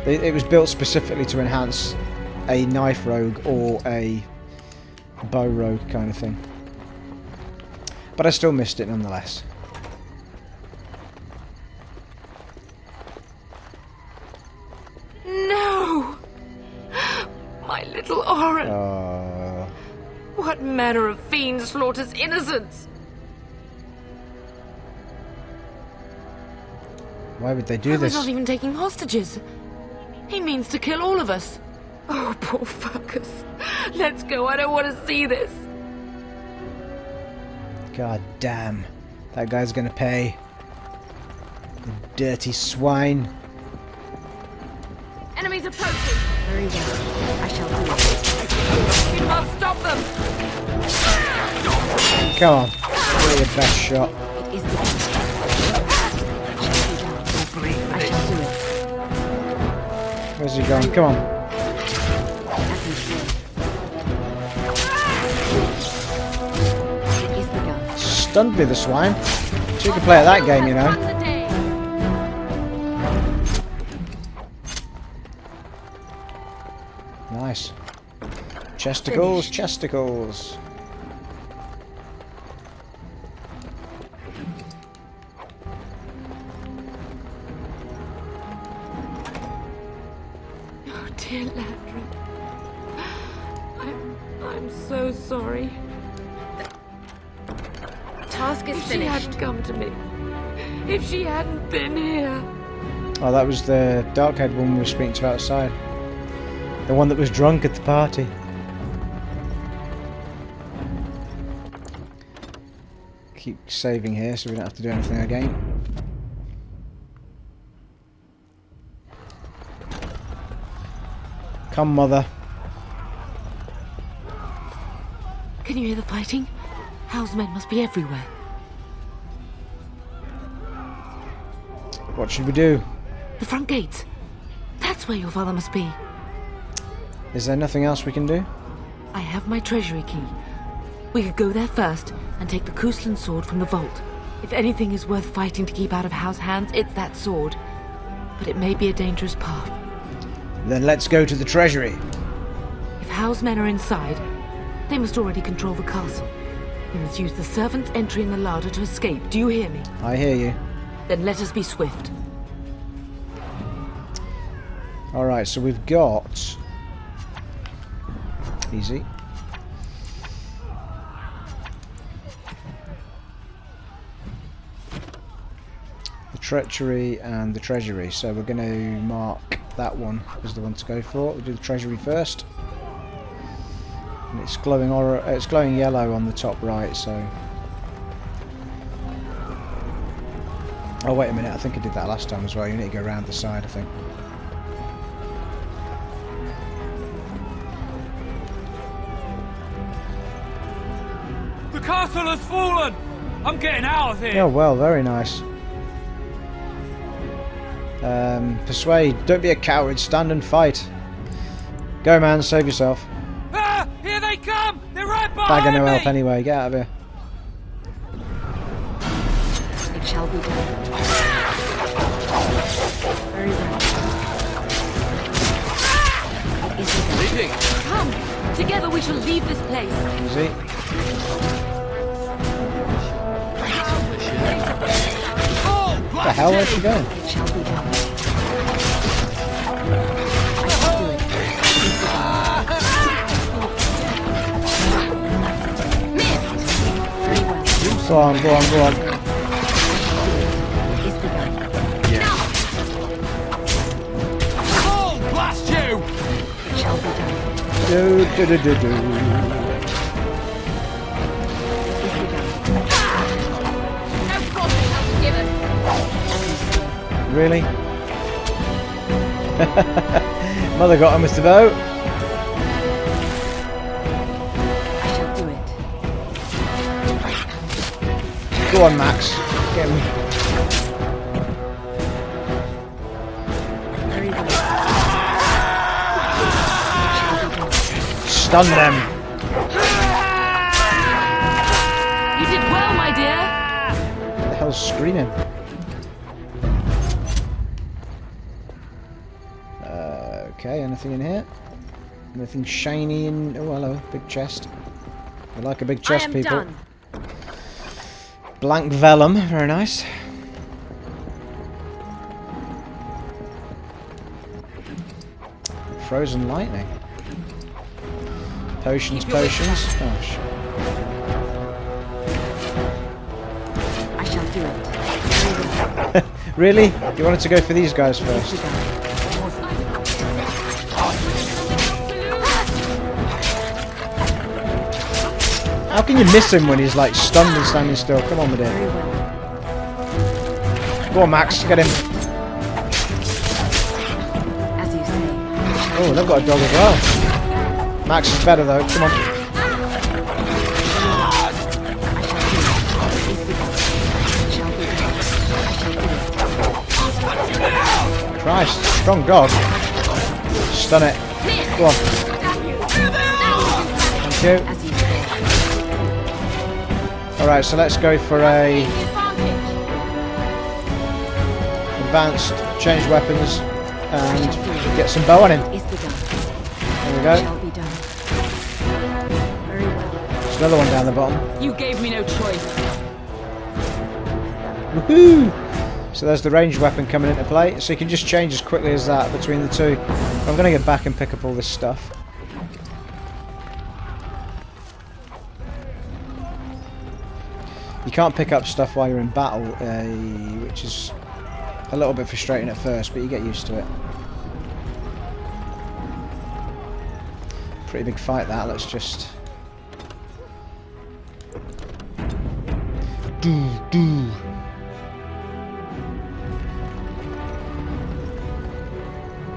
it was built specifically to enhance a knife rogue or a bow rogue kind of thing. But I still missed it nonetheless. No! My little Oren! What manner of fiend slaughters innocents? Why would they do this? We're not even taking hostages. He means to kill all of us. Oh, poor Fergus. Let's go. I don't want to see this. God damn. That guy's gonna pay. The dirty swine. Enemies approaching. Very well. I shall do it. You must stop them. Come on. Get your best shot. It is the best. I shall do it. Where's he going? Come on. As you say. It is begun. Stunned me, the swine. So you can play at that game, you know. Nice. Chesticles, chesticles. Oh, dear Landry. I'm so sorry. Task is If she finished. hadn't come to me. If she hadn't been here. Oh, that was the dark-haired woman we were speaking to outside. The one that was drunk at the party. Keep saving here so we don't have to do anything again. Come, mother. Can you hear the fighting? Hal's men must be everywhere. What should we do? The front gates. That's where your father must be. Is there nothing else we can do? I have my treasury key. We could go there first and take the Cousland sword from the vault. If anything is worth fighting to keep out of Hal's hands, it's that sword. But it may be a dangerous path. Then let's go to the treasury. If Hal's men are inside, they must already control the castle. We must use the servants' entry in the larder to escape. Do you hear me? I hear you. Then let us be swift. Alright, so we've got... Easy. The treachery and the treasury. So we're going to mark that one as the one to go for. We'll do the treasury first. And it's glowing it's glowing yellow on the top right, so... Oh, wait a minute, I think I did that last time as well. You need to go around the side, I think. The castle has fallen! I'm getting out of here! Oh, well, very nice. Persuade. Don't be a coward. Stand and fight. Go, man. Save yourself. Ah! Here they come! They're right Bag of behind no me! help anyway. Get out of here. It shall be done. Very well. It is Leading. Come! Together we shall leave this place. Easy. What the hell? Where's she going? It shall be done. Go on, go on, go on. It is begun. Oh, blast you! It shall be done. Do, do, do, do, do. It is begun. No promise I'll be given. Really? Mother got him with the boat. I shall do it. Go on, Max. Get him. Very well. Stun them. You did well, my dear. What the hell's screaming? Okay, anything in here? Anything shiny and... Oh, hello. Big chest. I like a big chest, people. Done. Blank vellum. Very nice. Frozen lightning. Potions, potions. Oh, shit. I shall do it. Very well. Really? You wanted to go for these guys first? How can you miss him when he's like stunned and standing still? Come on, my dear. Go on, Max. Get him. As you say. Oh, they've got a dog as well. Max is better though. Come on. Christ, strong dog. Stun it. Go on. Thank you. Alright, so let's go for a advanced, change weapons, and get some bow on him. There we go. There's another one down the bottom. You gave me no choice. Woohoo! So there's the ranged weapon coming into play. So you can just change as quickly as that between the two. I'm going to get back and pick up all this stuff. You can't pick up stuff while you're in battle, which is a little bit frustrating at first, but you get used to it. Pretty big fight that. Let's just... do.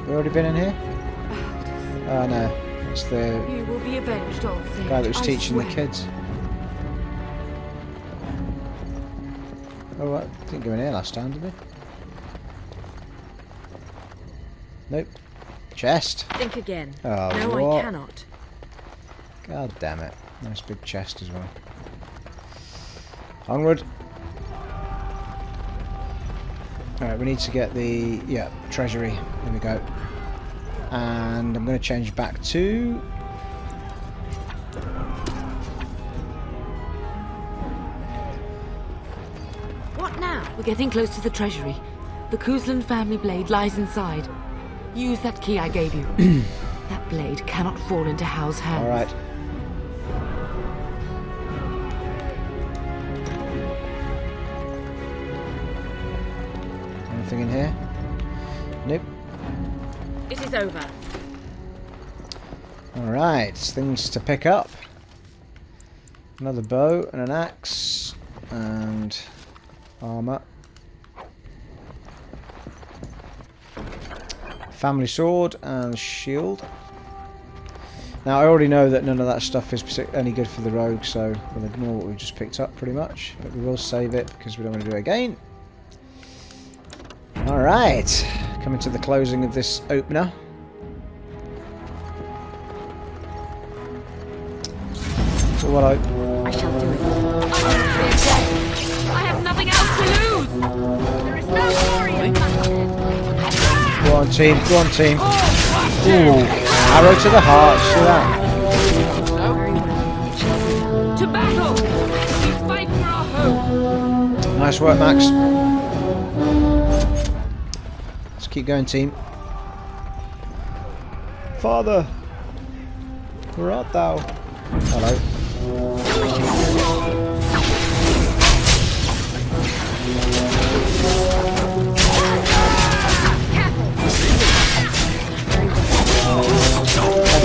We already been in here? Oh no, it's the You will be avenged, old thing. guy that was I teaching the swear. kids. Oh, what? Didn't go in here last time, did we? Nope. Chest. Think again. Oh, no, what? I cannot. God damn it. Nice big chest as well. Onward. Alright, we need to get the... yeah, treasury. There we go. And I'm going to change back to... What now? We're getting close to the treasury. The Cousland family blade lies inside. Use that key I gave you. That blade cannot fall into Hal's hands. Alright. Anything in here? Nope. It is over. Alright, things to pick up. Another bow and an axe and armour. Family sword and shield. Now I already know that none of that stuff is any good for the rogue, so we'll ignore what we've just picked up pretty much. But we will save it because we don't want to do it again. Alright, coming to the closing of this opener. What I shall do it. I have nothing else to lose! There is no glory in bloodshed! Go on, team. Go on, team. Ooh. Arrow to the heart. See that? To battle! We fight for our home! Nice work, Max. Let's keep going, team. Father, where art thou? Hello.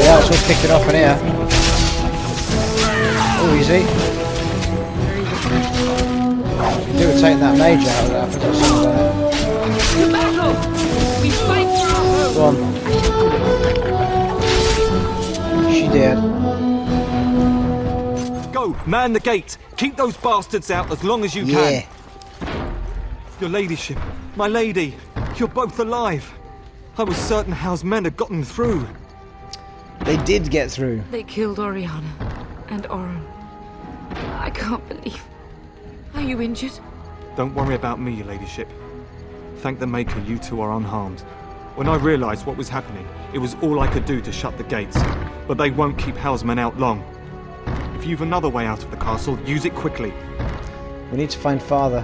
Yeah, it's all kicking off in here. Oh, easy. Do with taking that mage out of that. To battle! We fight for our home! Go on. She did. Go! Man the gate! Keep those bastards out as long as you can! Your ladyship, my lady, you're both alive! I was certain Howe's men had gotten through. They did get through. They killed Oriana and Oren. I can't believe... Are you injured? Don't worry about me, your ladyship. Thank the Maker you two are unharmed. When I realised what was happening, it was all I could do to shut the gates. But they won't keep Howe's men out long. If you've another way out of the castle, use it quickly. We need to find Father.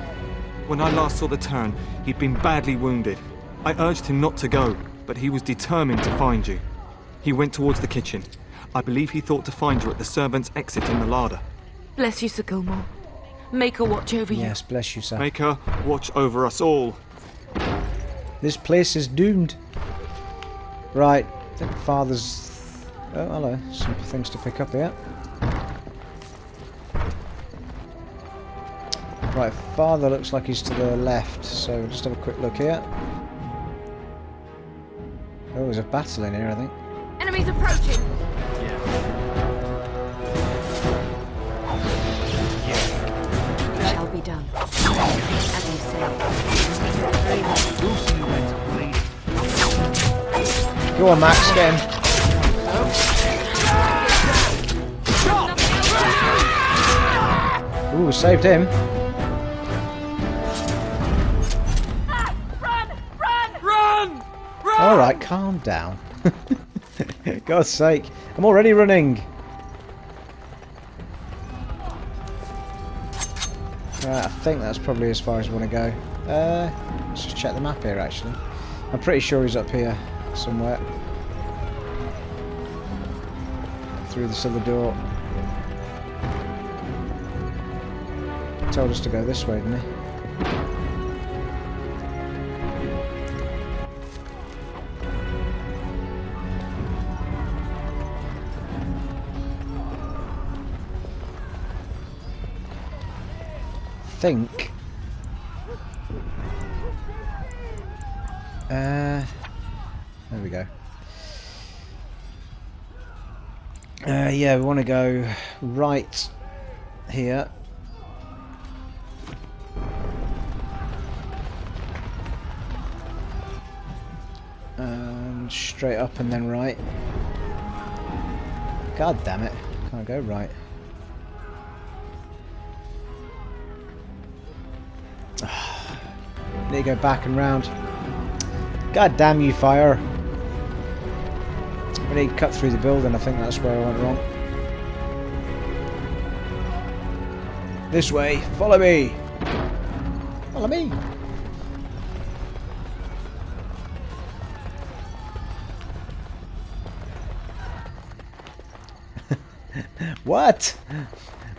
When I last saw the turn, he'd been badly wounded. I urged him not to go, but he was determined to find you. He went towards the kitchen. I believe he thought to find you at the servants' exit in the larder. Bless you, Sir Gilmore. Make her watch over you. Yes, bless you, sir. Make her watch over us all. This place is doomed. Right, I think Father's... Oh, hello. Some things to pick up here. Right, Father looks like he's to the left, so we'll just have a quick look here. Oh, there's a battle in here, I think. Enemies approaching! It shall be done. As you say. Go on, Max, get him. Ooh, saved him. Alright, calm down. God's sake. I'm already running. Right, I think that's probably as far as I want to go. Let's just check the map here, actually. I'm pretty sure he's up here somewhere. Through this other door. He told us to go this way, didn't he? Think there we go. Yeah, we want to go right here. And straight up and then right. God damn it, can't go right. Need to go back and round. God damn you, fire. We need to cut through the building. I think that's where I went wrong. This way. Follow me. Follow me. What?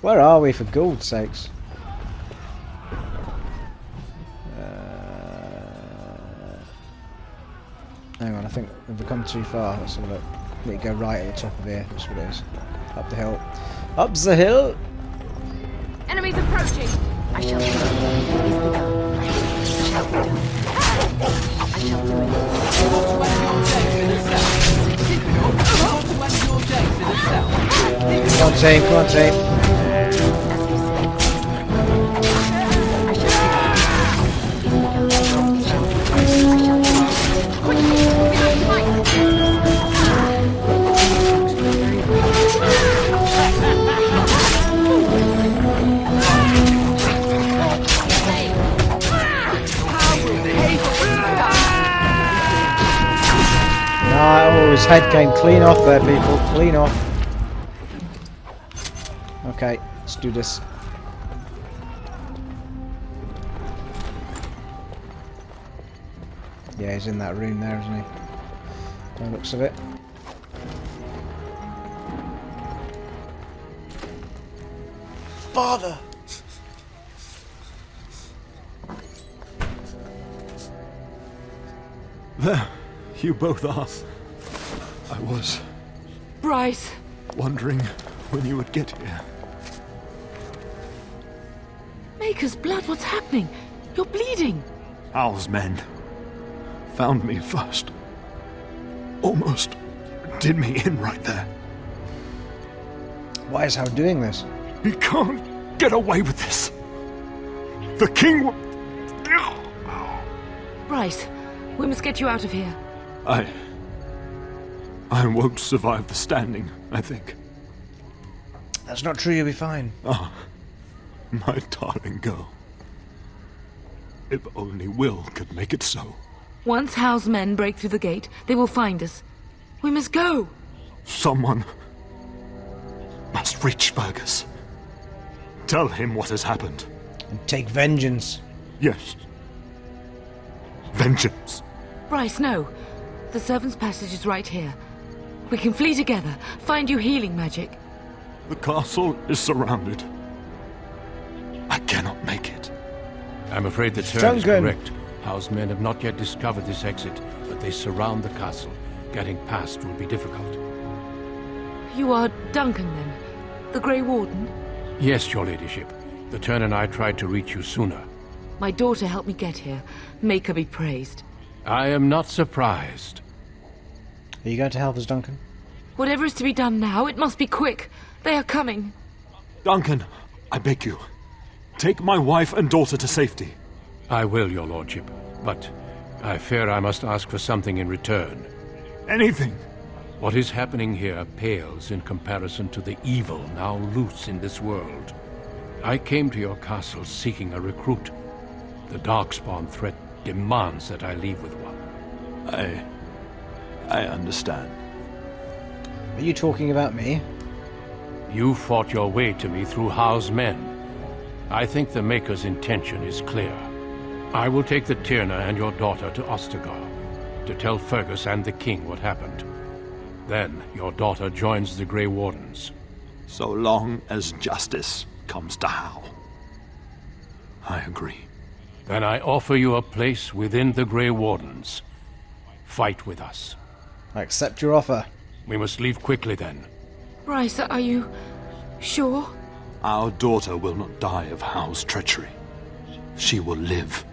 Where are we, for God's sakes? Hang on, I think we've come too far. Let's have a look. We need to go right at the top of here. That's what it is. Up the hill. Up the hill! Enemies approaching! I shall do it. It is begun. It shall be done. I shall do Come on, team. Come on, team. head came clean off there, people. Clean off. Okay, let's do this. Yeah, he's in that room there, isn't he? By the looks of it. Father! There, you both are. I was Bryce! wondering when you would get here. Maker's blood, what's happening? You're bleeding! Al's men found me first. Almost did me in right there. Why is Hal doing this? He can't get away with this. The king Bryce, we must get you out of here. I won't survive the standing, I think. That's not true, you'll be fine. Ah, my darling girl. If only Will could make it so. Once Hal's men break through the gate, they will find us. We must go. Someone must reach Fergus. Tell him what has happened. And take vengeance. Yes. Vengeance. Bryce, no. The servant's passage is right here. We can flee together, find you healing magic. The castle is surrounded. I cannot make it. I'm afraid the turn is correct. Hal's men have not yet discovered this exit, but they surround the castle. Getting past will be difficult. You are Duncan, then? The Grey Warden? Yes, your ladyship. The Turn and I tried to reach you sooner. My daughter helped me get here. Make her be praised. I am not surprised. Are you going to help us, Duncan? Whatever is to be done now, it must be quick. They are coming. Duncan, I beg you. Take my wife and daughter to safety. I will, your lordship. But I fear I must ask for something in return. Anything. What is happening here pales in comparison to the evil now loose in this world. I came to your castle seeking a recruit. The Darkspawn threat demands that I leave with one. I understand. Are you talking about me? You fought your way to me through Hal's men. I think the Maker's intention is clear. I will take the Tyrna and your daughter to Ostagar, to tell Fergus and the king what happened. Then your daughter joins the Grey Wardens. So long as justice comes to Hal. I agree. Then I offer you a place within the Grey Wardens. Fight with us. I accept your offer. We must leave quickly then. Bryce, are you sure? Our daughter will not die of Hal's treachery. She will live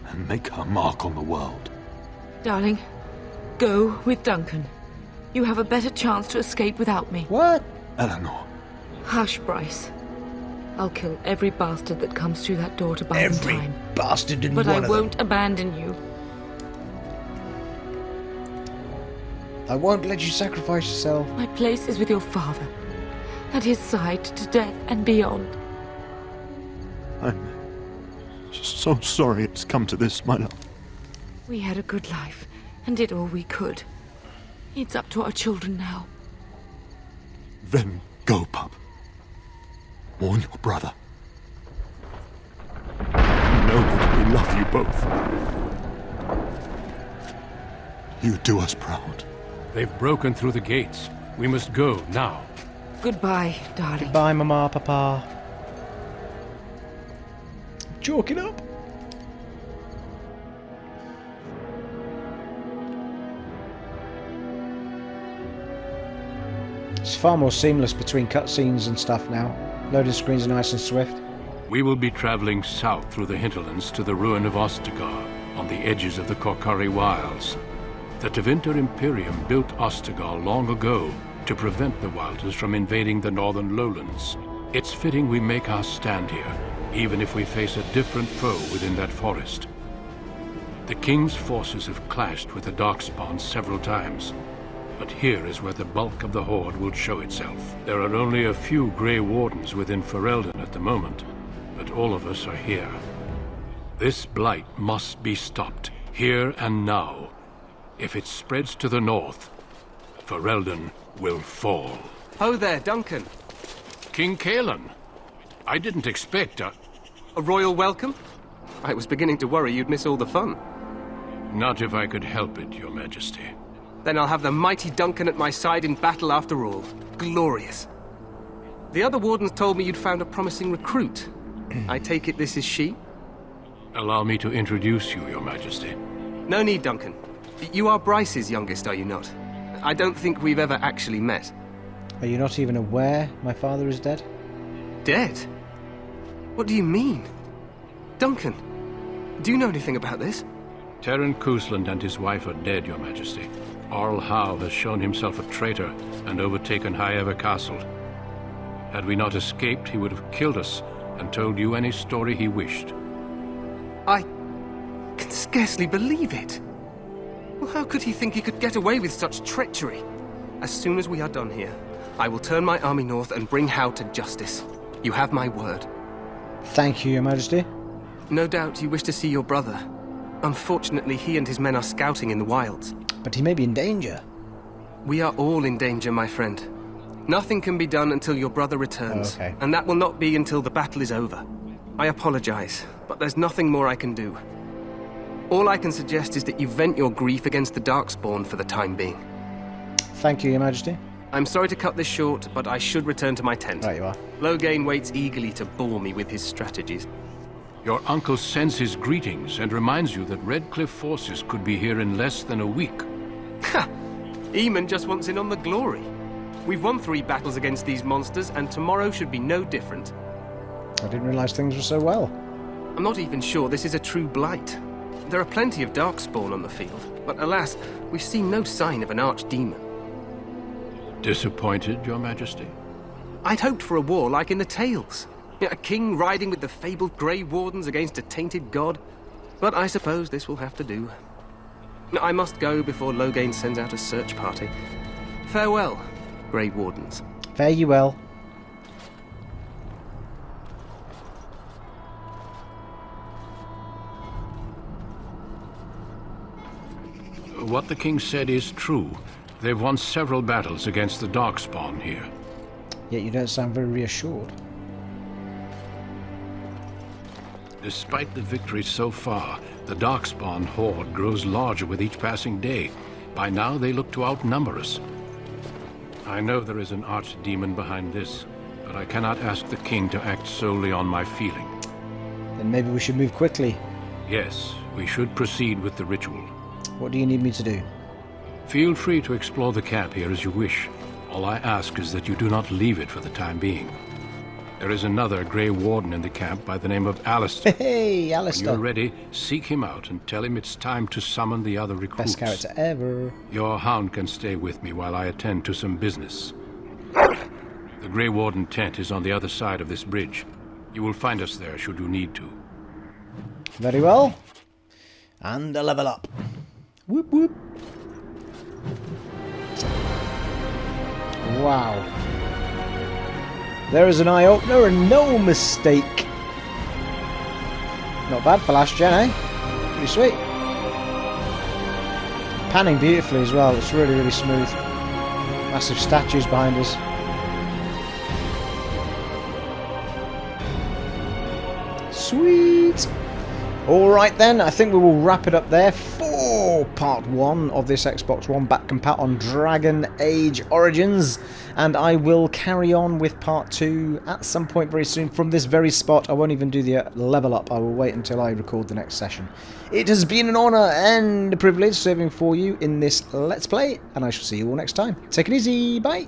and make her mark on the world. Darling, go with Duncan. You have a better chance to escape without me. What? Eleanor. Hush, Bryce. I'll kill every bastard that comes through that door to buy them time. Every bastard in But one I of won't them. abandon you. I won't let you sacrifice yourself. My place is with your father. At his side to death and beyond. I'm so sorry it's come to this, my love. We had a good life and did all we could. It's up to our children now. Then go, pup. Warn your brother. Know that we love you both. You do us proud. They've broken through the gates. We must go now. Goodbye, darling. Goodbye, Mama, Papa. Chalk it up. It's far more seamless between cutscenes and stuff now. Loading screens are nice and swift. We will be traveling south through the hinterlands to the ruin of Ostagar, on the edges of the Korkari Wilds. The Tevinter Imperium built Ostagar long ago to prevent the Wilders from invading the northern lowlands. It's fitting we make our stand here, even if we face a different foe within that forest. The King's forces have clashed with the Darkspawn several times, but here is where the bulk of the Horde will show itself. There are only a few Grey Wardens within Ferelden at the moment, but all of us are here. This blight must be stopped, here and now. If it spreads to the north, Ferelden will fall. Ho there, Duncan. King Cousland. I didn't expect a royal welcome? I was beginning to worry you'd miss all the fun. Not if I could help it, Your Majesty. Then I'll have the mighty Duncan at my side in battle after all. Glorious. The other wardens told me you'd found a promising recruit. I take it this is she? Allow me to introduce you, Your Majesty. No need, Duncan. You are Bryce's youngest, are you not? I don't think we've ever actually met. Are you not even aware my father is dead? Dead? What do you mean? Duncan, do you know anything about this? Terran Cousland and his wife are dead, Your Majesty. Arl Howe has shown himself a traitor and overtaken Highever Castle. Had we not escaped, he would have killed us and told you any story he wished. I can scarcely believe it. Well, how could he think he could get away with such treachery? As soon as we are done here, I will turn my army north and bring Howe to justice. You have my word. Thank you, Your Majesty. No doubt you wish to see your brother. Unfortunately, he and his men are scouting in the wilds. But he may be in danger. We are all in danger, my friend. Nothing can be done until your brother returns. Okay. And that will not be until the battle is over. I apologize, but there's nothing more I can do. All I can suggest is that you vent your grief against the Darkspawn for the time being. Thank you, Your Majesty. I'm sorry to cut this short, but I should return to my tent. Right you are. Loghain waits eagerly to bore me with his strategies. Your uncle sends his greetings and reminds you that Redcliffe forces could be here in less than a week. Ha! Eamon just wants in on the glory. We've won 3 battles against these monsters, and tomorrow should be no different. I didn't realize things were so well. I'm not even sure this is a true blight. There are plenty of Darkspawn on the field, but alas, we've seen no sign of an archdemon. Disappointed, Your Majesty? I'd hoped for a war like in the tales. A king riding with the fabled Grey Wardens against a tainted god. But I suppose this will have to do. I must go before Loghain sends out a search party. Farewell, Grey Wardens. Fare ye well. What the king said is true. They've won several battles against the Darkspawn here. Yet you don't sound very reassured. Despite the victories so far, the Darkspawn horde grows larger with each passing day. By now, they look to outnumber us. I know there is an archdemon behind this, but I cannot ask the king to act solely on my feeling. Then maybe we should move quickly. Yes, we should proceed with the ritual. What do you need me to do? Feel free to explore the camp here as you wish. All I ask is that you do not leave it for the time being. There is another Grey Warden in the camp by the name of Alistair. Hey, Alistair. When you're ready, seek him out and tell him it's time to summon the other recruits. Best character ever. Your hound can stay with me while I attend to some business. The Grey Warden tent is on the other side of this bridge. You will find us there should you need to. Very well. And a level up. Whoop whoop. Wow. There is an eye-opener and no mistake. Not bad for last gen, eh? Pretty sweet. Panning beautifully as well. It's really, really smooth. Massive statues behind us. Sweet. Alright then, I think we will wrap it up there for part 1 of this Xbox One back compat on Dragon Age Origins, and I will carry on with part 2 at some point very soon from this very spot. I won't even do the level up, I will wait until I record the next session. It has been an honour and a privilege serving for you in this Let's Play, and I shall see you all next time. Take it easy, bye!